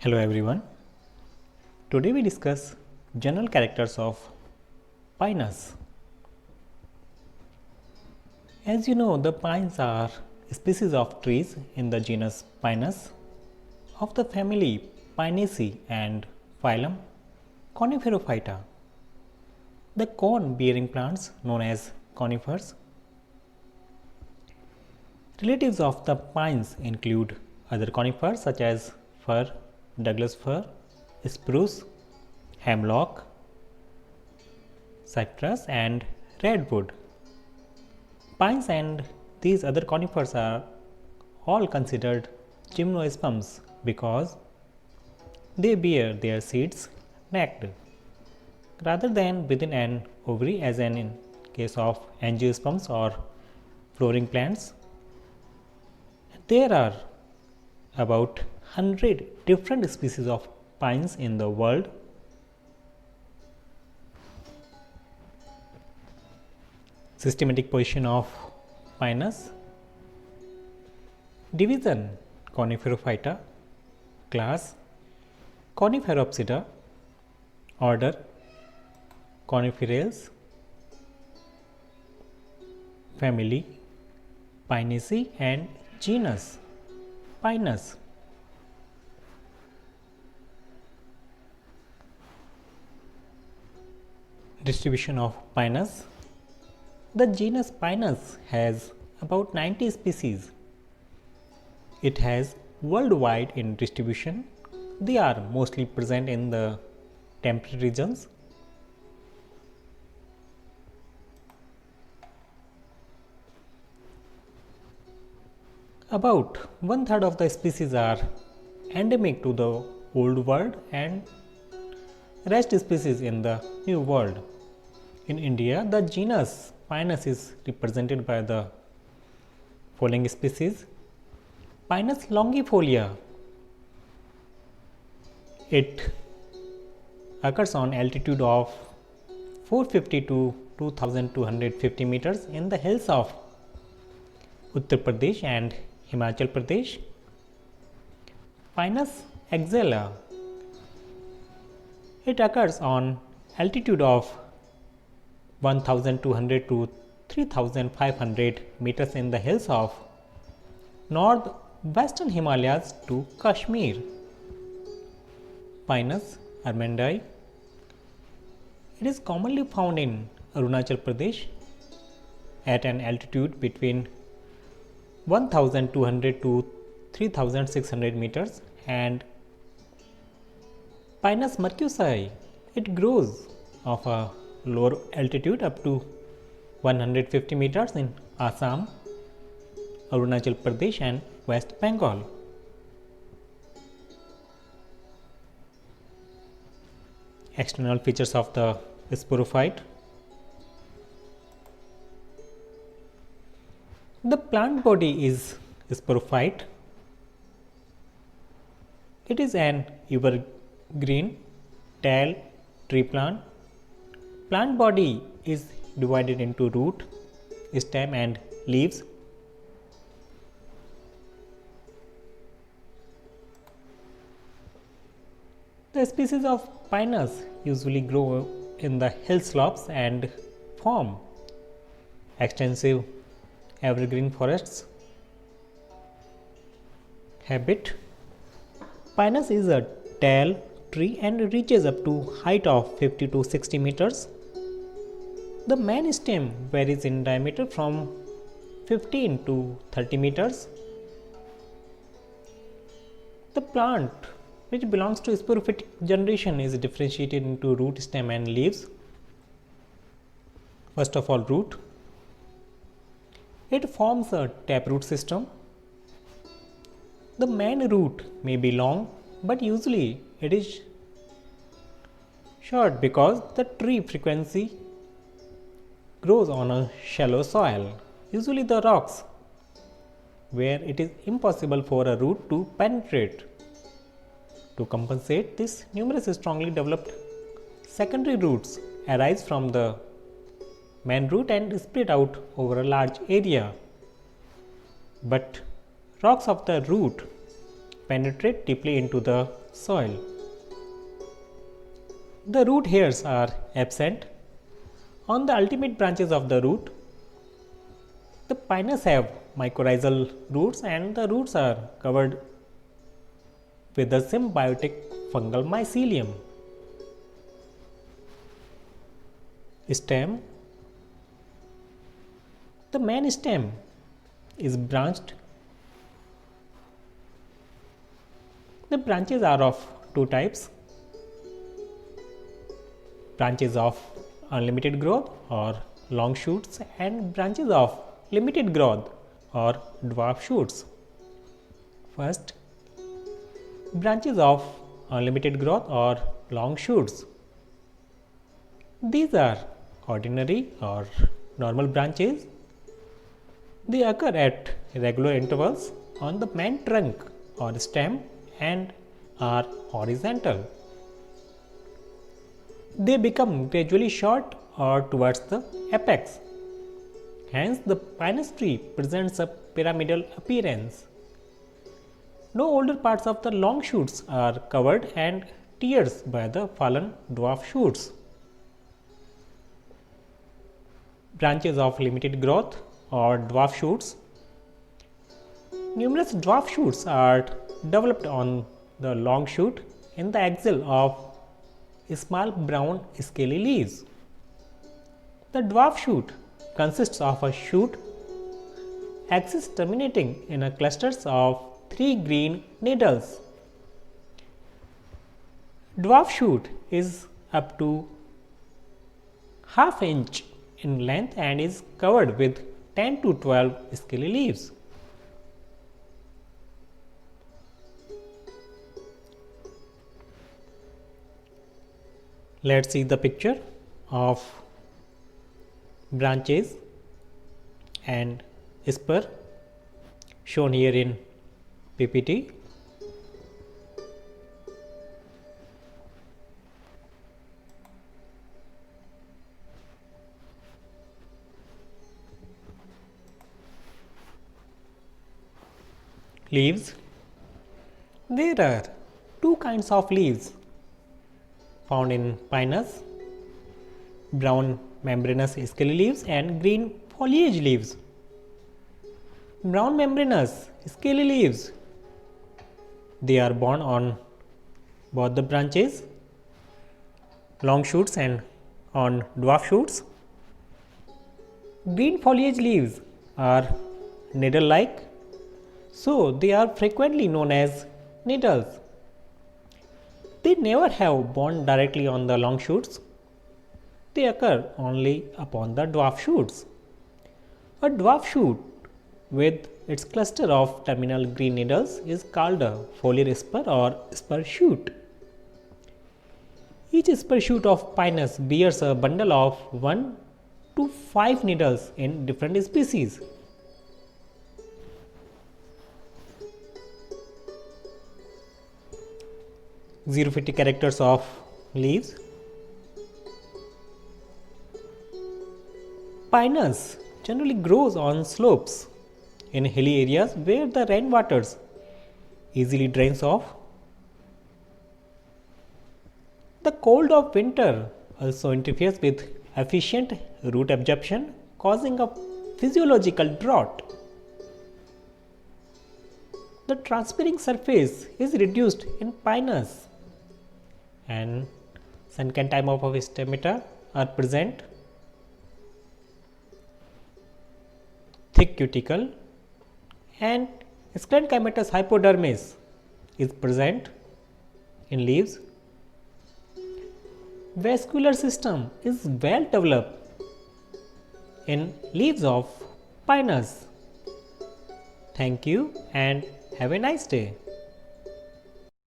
Hello everyone. Today we discuss general characters of Pinus. As you know, the pines are species of trees in the genus Pinus of the family Pinaceae and phylum Coniferophyta. The cone-bearing plants known as conifers. Relatives of the pines include other conifers such as fir, Douglas fir, spruce, hemlock, cypress and redwood. Pines and these other conifers are all considered gymnosperms because they bear their seeds naked rather than within an ovary as in case of angiosperms or flowering plants. There are about 100 different species of pines in the world. Systematic position of Pinus. Division: Coniferophyta. Class: Coniferopsida. Order: Coniferales. Family: Pinaceae and genus Pinus. Distribution of Pinus. The genus Pinus has about 90 species. It has worldwide in distribution. They are mostly present in the temperate regions. About 1/3 of the species are endemic to the Old World and rest species in the New World. In India, the genus Pinus is represented by the following species: Pinus longifolia. It occurs on altitude of 450 to 2250 meters in the hills of Uttar Pradesh and Himachal Pradesh. Pinus exela. It occurs on altitude of 1200 to 3500 meters in the hills of northwestern Himalayas to Kashmir. Pinus armandii. It is commonly found in Arunachal Pradesh at an altitude between 1200 to 3600 meters, and Pinus mercusii. It grows of a lower altitude up to 150 meters in Assam, Arunachal Pradesh and West Bengal. External features of the sporophyte. The plant body is sporophyte. It is an evergreen tall tree plant. Plant body is divided into root, stem and leaves. The species of Pinus usually grow in the hill slopes and form extensive evergreen forests. Habit: Pinus is a tall tree and reaches up to height of 50 to 60 meters. The main stem varies in diameter from 15 to 30 meters. The plant, which belongs to sporophytic generation, is differentiated into root, stem and leaves. First of all, root. It forms a taproot system. The main root may be long, but usually it is short because the tree frequency grows on a shallow soil, usually the rocks, where it is impossible for a root to penetrate. To compensate this, numerous strongly developed secondary roots arise from the main root and spread out over a large area. But rocks of the root penetrate deeply into the soil. The root hairs are absent. On the ultimate branches of the root, the Pinus have mycorrhizal roots and the roots are covered with the symbiotic fungal mycelium. Stem. The main stem is branched. The branches are of two types: branches of unlimited growth or long shoots and branches of limited growth or dwarf shoots. First, branches of unlimited growth or long shoots. These are ordinary or normal branches. They occur at regular intervals on the main trunk or stem and are horizontal. They become gradually short or towards the apex. Hence, the Pinus tree presents a pyramidal appearance. No older parts of the long shoots are covered and teared by the fallen dwarf shoots. Branches of limited growth or dwarf shoots. Numerous dwarf shoots are developed on the long shoot in the axil of small brown scaly leaves. The dwarf shoot consists of a shoot axis terminating in a clusters of 3 green needles. Dwarf shoot is up to ½ inch in length and is covered with 10 to 12 scaly leaves. Let us see the picture of branches and spur shown here in PPT. Leaves. There are two kinds of leaves found in Pinus: brown membranous scaly leaves and green foliage leaves. Brown membranous scaly leaves, they are borne on both the branches, long shoots and on dwarf shoots. Green foliage leaves are needle-like, so they are frequently known as needles. They never have borne directly on the long shoots. They occur only upon the dwarf shoots. A dwarf shoot with its cluster of terminal green needles is called a foliar spur or spur shoot. Each spur shoot of Pinus bears a bundle of 1 to 5 needles in different species. Xerophytic characters of leaves. Pinus generally grows on slopes in hilly areas where the rainwaters easily drains off. The cold of winter also interferes with efficient root absorption, causing a physiological drought. The transpiring surface is reduced in Pinus and sunken time of stomata are present. Thick cuticle and sclerenchymatous hypodermis is present in leaves. Vascular system is well developed in leaves of Pinus. Thank you and have a nice day.